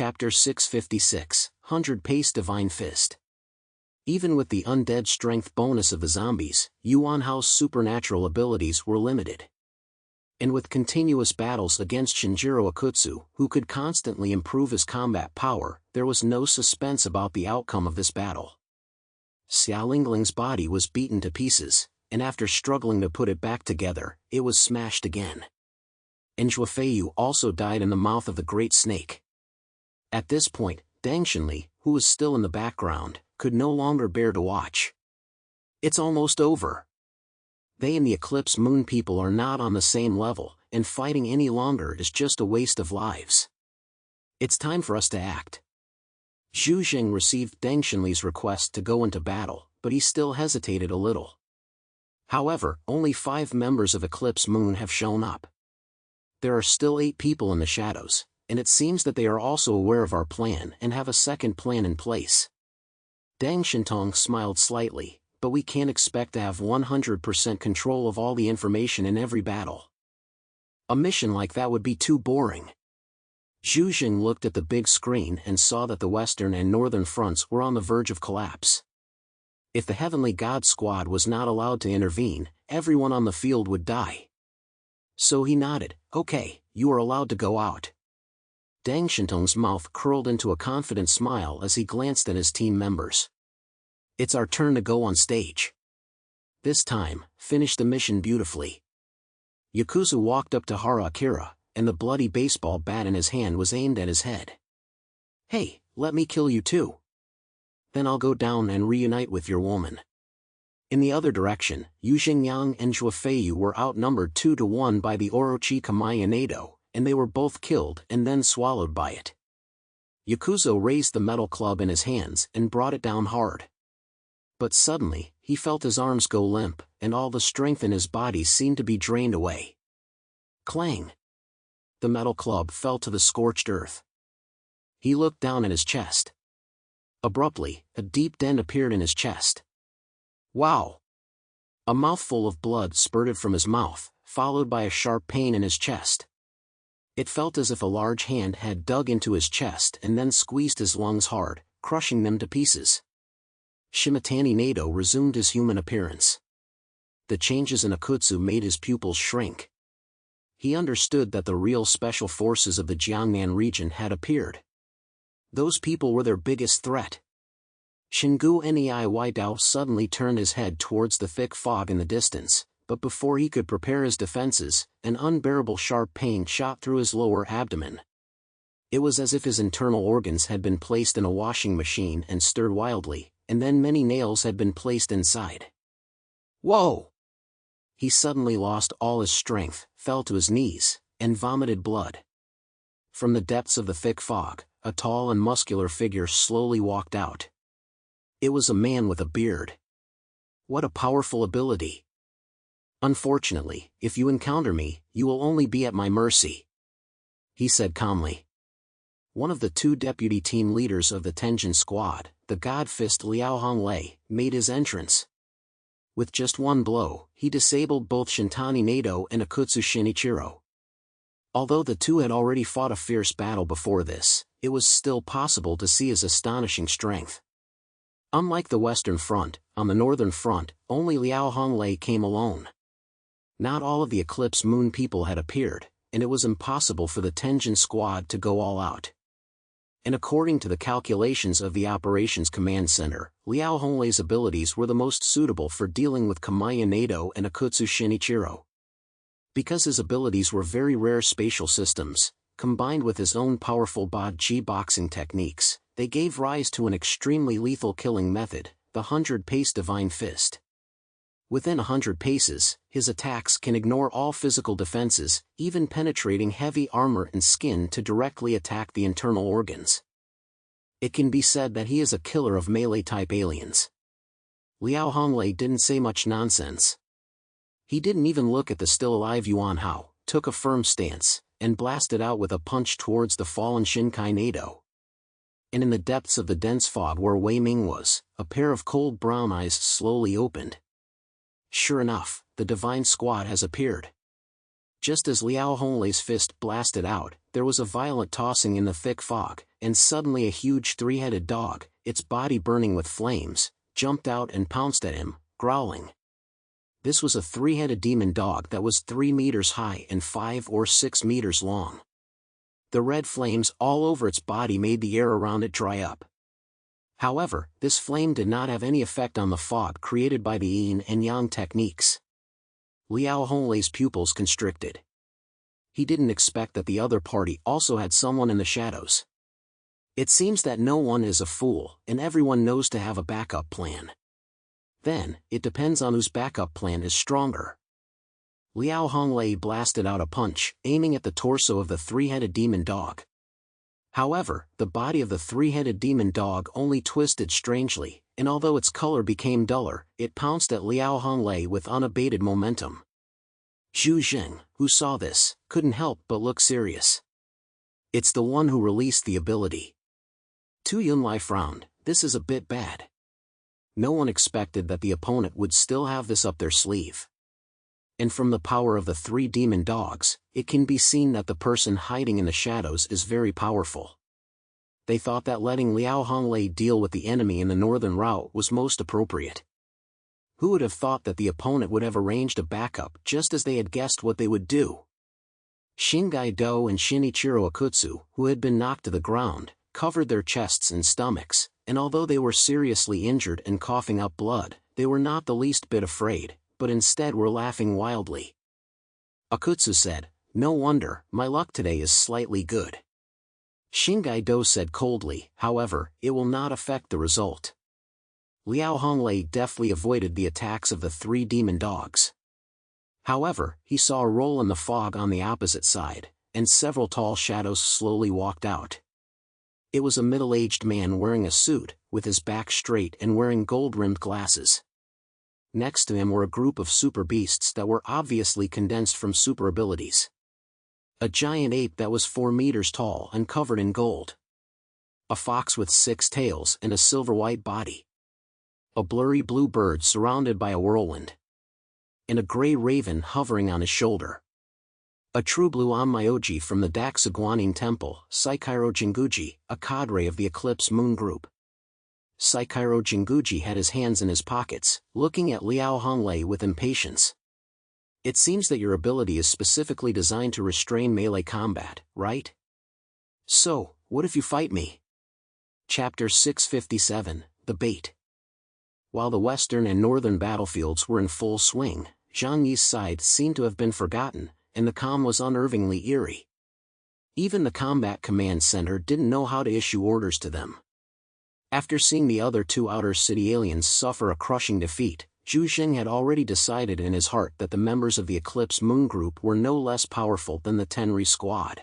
Chapter 656, 100 Pace Divine Fist. Even with the undead strength bonus of the zombies, Yuan Hao's supernatural abilities were limited. And with continuous battles against Shinjiro Akutsu, who could constantly improve his combat power, there was no suspense about the outcome of this battle. Xia Lingling's body was beaten to pieces, and after struggling to put it back together, it was smashed again. And Zhuo Feiyu also died in the mouth of the Great Snake. At this point, Deng Xinli, who was still in the background, could no longer bear to watch. It's almost over. They and the Eclipse Moon people are not on the same level, and fighting any longer is just a waste of lives. It's time for us to act. Zhu Jing received Deng Xinli's request to go into battle, but he still hesitated a little. However, only 5 members of Eclipse Moon have shown up. There are still 8 people in the shadows, and it seems that they are also aware of our plan and have a second plan in place. Deng Shintong smiled slightly, but we can't expect to have 100% control of all the information in every battle. A mission like that would be too boring. Zhu Jing looked at the big screen and saw that the western and northern fronts were on the verge of collapse. If the Heavenly God Squad was not allowed to intervene, everyone on the field would die. So he nodded. Okay, you are allowed to go out. Deng Shintong's mouth curled into a confident smile as he glanced at his team members. It's our turn to go on stage. This time, finish the mission beautifully. Yakuza walked up to Hara Akira, and the bloody baseball bat in his hand was aimed at his head. Hey, let me kill you too. Then I'll go down and reunite with your woman. In the other direction, Yu Xingyang and Zhuo Feiyu were outnumbered 2-1 by the Orochi Kamiya Nado, and they were both killed and then swallowed by it. Yakuza raised the metal club in his hands and brought it down hard. But suddenly, he felt his arms go limp, and all the strength in his body seemed to be drained away. Clang! The metal club fell to the scorched earth. He looked down at his chest. Abruptly, a deep dent appeared in his chest. Wow! A mouthful of blood spurted from his mouth, followed by a sharp pain in his chest. It felt as if a large hand had dug into his chest and then squeezed his lungs hard, crushing them to pieces. Shimatani Nado resumed his human appearance. The changes in Akutsu made his pupils shrink. He understood that the real special forces of the Jiangnan region had appeared. Those people were their biggest threat. Shingu Nei Dao suddenly turned his head towards the thick fog in the distance, but before he could prepare his defenses, an unbearable sharp pain shot through his lower abdomen. It was as if his internal organs had been placed in a washing machine and stirred wildly, and then many nails had been placed inside. Whoa! He suddenly lost all his strength, fell to his knees, and vomited blood. From the depths of the thick fog, a tall and muscular figure slowly walked out. It was a man with a beard. What a powerful ability! Unfortunately, if you encounter me, you will only be at my mercy, he said calmly. One of the 2 deputy team leaders of the Tenjin squad, the God Fist Liao Honglei, made his entrance. With just one blow, he disabled both Shintani Nado and Akutsu Shinichiro. Although the 2 had already fought a fierce battle before this, it was still possible to see his astonishing strength. Unlike the Western Front, on the Northern Front, only Liao Honglei came alone. Not all of the Eclipse Moon people had appeared, and it was impossible for the Tenjin squad to go all out. And according to the calculations of the Operations Command Center, Liao Honglei's abilities were the most suitable for dealing with Kamiya Nado and Akutsu Shinichiro. Because his abilities were very rare spatial systems, combined with his own powerful Ba-Ji boxing techniques, they gave rise to an extremely lethal killing method, the 100 Pace Divine Fist. Within 100 paces, his attacks can ignore all physical defenses, even penetrating heavy armor and skin to directly attack the internal organs. It can be said that he is a killer of melee-type aliens. Liao Honglei didn't say much nonsense. He didn't even look at the still-alive Yuan Hao, took a firm stance, and blasted out with a punch towards the fallen Shinkai Nado. And in the depths of the dense fog where Wei Ming was, a pair of cold brown eyes slowly opened. Sure enough, the Divine Squad has appeared. Just as Liao Honglei's fist blasted out, there was a violent tossing in the thick fog, and suddenly a huge three-headed dog, its body burning with flames, jumped out and pounced at him, growling. This was a three-headed demon dog that was 3 meters high and 5 or 6 meters long. The red flames all over its body made the air around it dry up. However, this flame did not have any effect on the fog created by the yin and yang techniques. Liao Honglei's pupils constricted. He didn't expect that the other party also had someone in the shadows. It seems that no one is a fool, and everyone knows to have a backup plan. Then, it depends on whose backup plan is stronger. Liao Honglei blasted out a punch, aiming at the torso of the three-headed demon dog. However, the body of the three-headed demon dog only twisted strangely, and although its color became duller, it pounced at Liao Honglei with unabated momentum. Zhu Jing, who saw this, couldn't help but look serious. It's the one who released the ability. Tu Yunlai frowned. This is a bit bad. No one expected that the opponent would still have this up their sleeve. And from the power of the 3 demon dogs, it can be seen that the person hiding in the shadows is very powerful. They thought that letting Liao Honglei deal with the enemy in the northern route was most appropriate. Who would have thought that the opponent would have arranged a backup just as they had guessed what they would do? Shingai Do and Shinichiro Akutsu, who had been knocked to the ground, covered their chests and stomachs, and although they were seriously injured and coughing up blood, they were not the least bit afraid, but instead were laughing wildly. Akutsu said, "No wonder, my luck today is slightly good." Shingai Do said coldly, "However, it will not affect the result." Liao Honglei deftly avoided the attacks of the 3 demon dogs. However, he saw a roll in the fog on the opposite side, and several tall shadows slowly walked out. It was a middle-aged man wearing a suit, with his back straight and wearing gold-rimmed glasses. Next to him were a group of super beasts that were obviously condensed from super abilities. A giant ape that was 4 meters tall and covered in gold. A fox with 6 tails and a silver-white body. A blurry blue bird surrounded by a whirlwind. And a gray raven hovering on his shoulder. A true blue Onmyoji from the Daxiguanin Temple, Saikairo Jinguji, a cadre of the Eclipse Moon Group. Saikairo Jinguji had his hands in his pockets, looking at Liao Honglei with impatience. It seems that your ability is specifically designed to restrain melee combat, right? So, what if you fight me? Chapter 657, The Bait. While the western and northern battlefields were in full swing, Zhang Yi's side seemed to have been forgotten, and the calm was unnervingly eerie. Even the combat command center didn't know how to issue orders to them. After seeing the other 2 outer city aliens suffer a crushing defeat, Zhu Jing had already decided in his heart that the members of the Eclipse Moon Group were no less powerful than the Tenri Squad.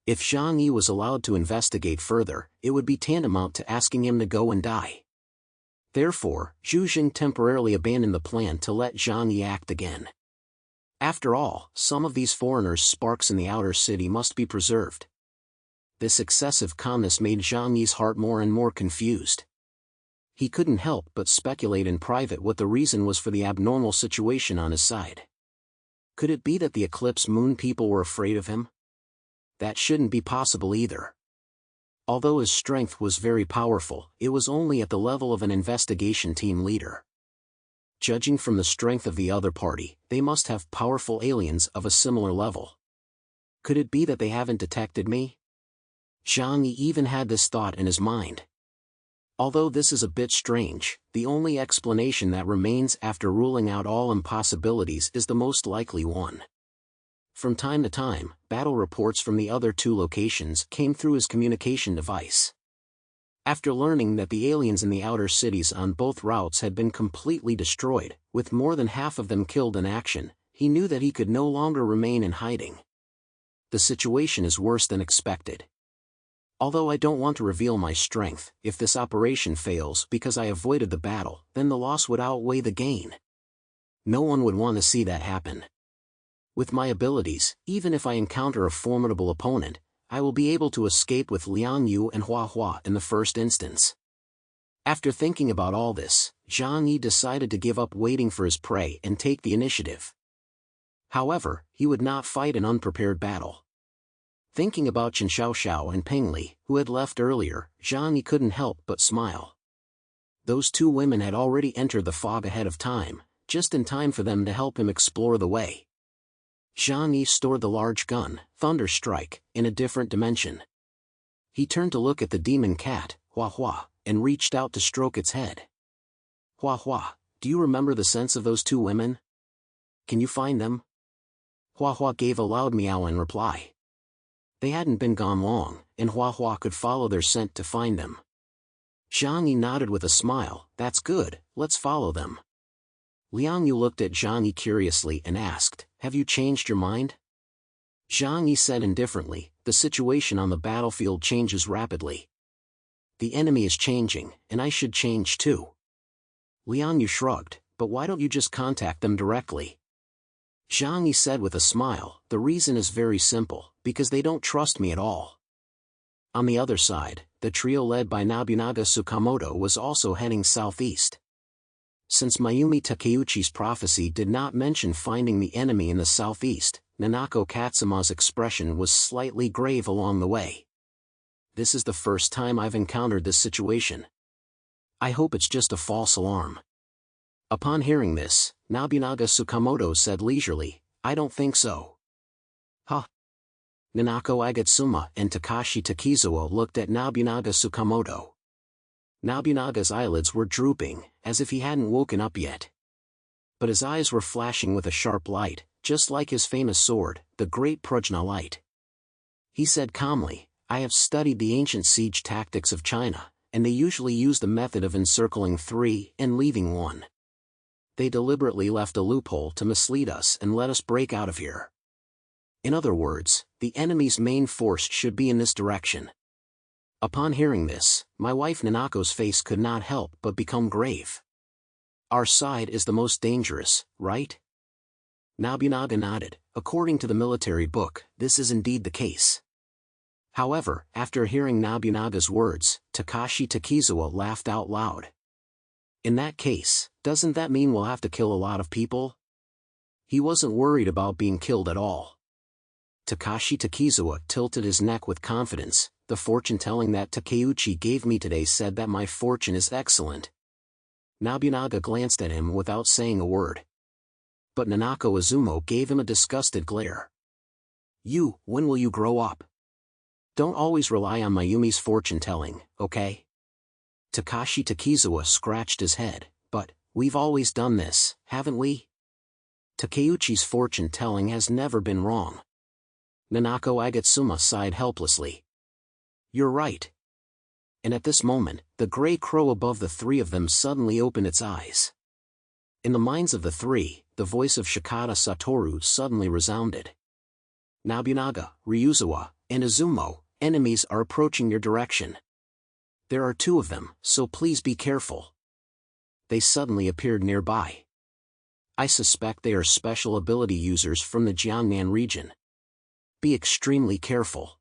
If Zhang Yi was allowed to investigate further, it would be tantamount to asking him to go and die. Therefore, Zhu Jing temporarily abandoned the plan to let Zhang Yi act again. After all, some of these foreigners' sparks in the outer city must be preserved. This excessive calmness made Zhang Yi's heart more and more confused. He couldn't help but speculate in private what the reason was for the abnormal situation on his side. Could it be that the Eclipse Moon people were afraid of him? That shouldn't be possible either. Although his strength was very powerful, it was only at the level of an investigation team leader. Judging from the strength of the other party, they must have powerful aliens of a similar level. Could it be that they haven't detected me? Zhang Yi even had this thought in his mind. Although this is a bit strange, the only explanation that remains after ruling out all impossibilities is the most likely one. From time to time, battle reports from the other 2 locations came through his communication device. After learning that the aliens in the outer cities on both routes had been completely destroyed, with more than half of them killed in action, he knew that he could no longer remain in hiding. The situation is worse than expected. Although I don't want to reveal my strength, if this operation fails because I avoided the battle, then the loss would outweigh the gain. No one would want to see that happen. With my abilities, even if I encounter a formidable opponent, I will be able to escape with Liang Yu and Hua Hua in the first instance. After thinking about all this, Zhang Yi decided to give up waiting for his prey and take the initiative. However, he would not fight an unprepared battle. Thinking about Chen Xiaoxiao and Peng Li, who had left earlier, Zhang Yi couldn't help but smile. Those two women had already entered the fog ahead of time, just in time for them to help him explore the way. Zhang Yi stored the large gun, Thunder Strike, in a different dimension. He turned to look at the demon cat, Hua Hua, and reached out to stroke its head. Hua Hua, do you remember the sense of those two women? Can you find them? Hua Hua gave a loud meow in reply. They hadn't been gone long, and Hua Hua could follow their scent to find them. Zhang Yi nodded with a smile. That's good, let's follow them. Liang Yu looked at Zhang Yi curiously and asked, have you changed your mind? Zhang Yi said indifferently, the situation on the battlefield changes rapidly. The enemy is changing, and I should change too. Liang Yu shrugged, but why don't you just contact them directly? Zhang Yi said with a smile, the reason is very simple, because they don't trust me at all. On the other side, the trio led by Nobunaga Tsukamoto was also heading southeast. Since Mayumi Takeuchi's prophecy did not mention finding the enemy in the southeast, Nanako Katsuma's expression was slightly grave along the way. This is the first time I've encountered this situation. I hope it's just a false alarm. Upon hearing this, Nobunaga Tsukamoto said leisurely, I don't think so. Huh? Nanako Agatsuma and Takashi Takizawa looked at Nobunaga Tsukamoto. Nobunaga's eyelids were drooping, as if he hadn't woken up yet. But his eyes were flashing with a sharp light, just like his famous sword, the Great Prajna Light. He said calmly, I have studied the ancient siege tactics of China, and they usually use the method of encircling 3 and leaving 1. They deliberately left a loophole to mislead us and let us break out of here. In other words, the enemy's main force should be in this direction. Upon hearing this, my wife Nanako's face could not help but become grave. Our side is the most dangerous, right? Nobunaga nodded. According to the military book, this is indeed the case. However, after hearing Nobunaga's words, Takashi Takizawa laughed out loud. In that case, doesn't that mean we'll have to kill a lot of people? He wasn't worried about being killed at all. Takashi Takizawa tilted his neck with confidence. The fortune-telling that Takeuchi gave me today said that my fortune is excellent. Nobunaga glanced at him without saying a word. But Nanako Izumo gave him a disgusted glare. You, when will you grow up? Don't always rely on Mayumi's fortune-telling, okay? Takashi Takizawa scratched his head, but, we've always done this, haven't we? Takeuchi's fortune-telling has never been wrong. Nanako Agatsuma sighed helplessly. You're right. And at this moment, the gray crow above the three of them suddenly opened its eyes. In the minds of the three, the voice of Shikata Satoru suddenly resounded. Nobunaga, Ryuzawa, and Izumo, enemies are approaching your direction. There are 2 of them, so please be careful. They suddenly appeared nearby. I suspect they are special ability users from the Jiangnan region. Be extremely careful.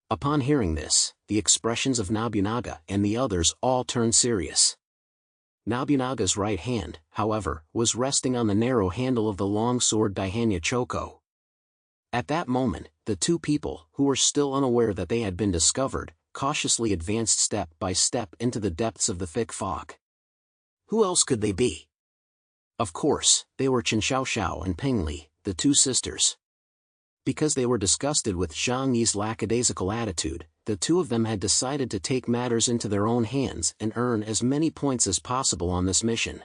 Upon hearing this, the expressions of Nobunaga and the others all turned serious. Nobunaga's right hand, however, was resting on the narrow handle of the long sword Daihanya Choko. At that moment, the 2 people, who were still unaware that they had been discovered, cautiously advanced step by step into the depths of the thick fog. Who else could they be? Of course, they were Chen Xiaoxiao and Peng Li, the 2 sisters. Because they were disgusted with Zhang Yi's lackadaisical attitude, the 2 of them had decided to take matters into their own hands and earn as many points as possible on this mission.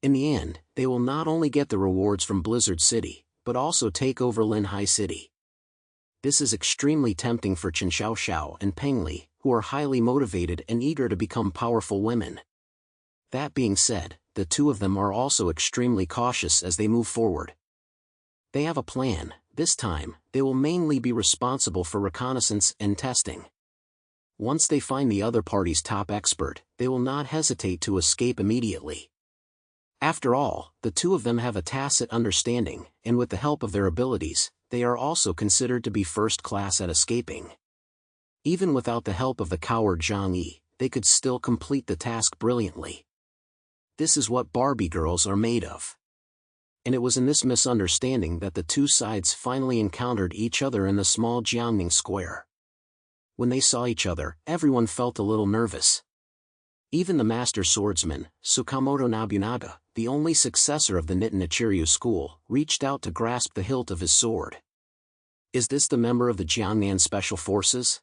In the end, they will not only get the rewards from Blizzard City, but also take over Linhai City. This is extremely tempting for Chen Xiaoxiao and Peng Li, who are highly motivated and eager to become powerful women. That being said, the 2 of them are also extremely cautious as they move forward. They have a plan. This time, they will mainly be responsible for reconnaissance and testing. Once they find the other party's top expert, they will not hesitate to escape immediately. After all, the 2 of them have a tacit understanding, and with the help of their abilities, they are also considered to be first class at escaping. Even without the help of the coward Zhang Yi, they could still complete the task brilliantly. This is what Barbie girls are made of. And it was in this misunderstanding that the two sides finally encountered each other in the small Jiangning Square. When they saw each other, everyone felt a little nervous. Even the master swordsman, Tsukamoto Nobunaga, the only successor of the Nitin Ichiryu school, reached out to grasp the hilt of his sword. Is this the member of the Jiangnan Special Forces?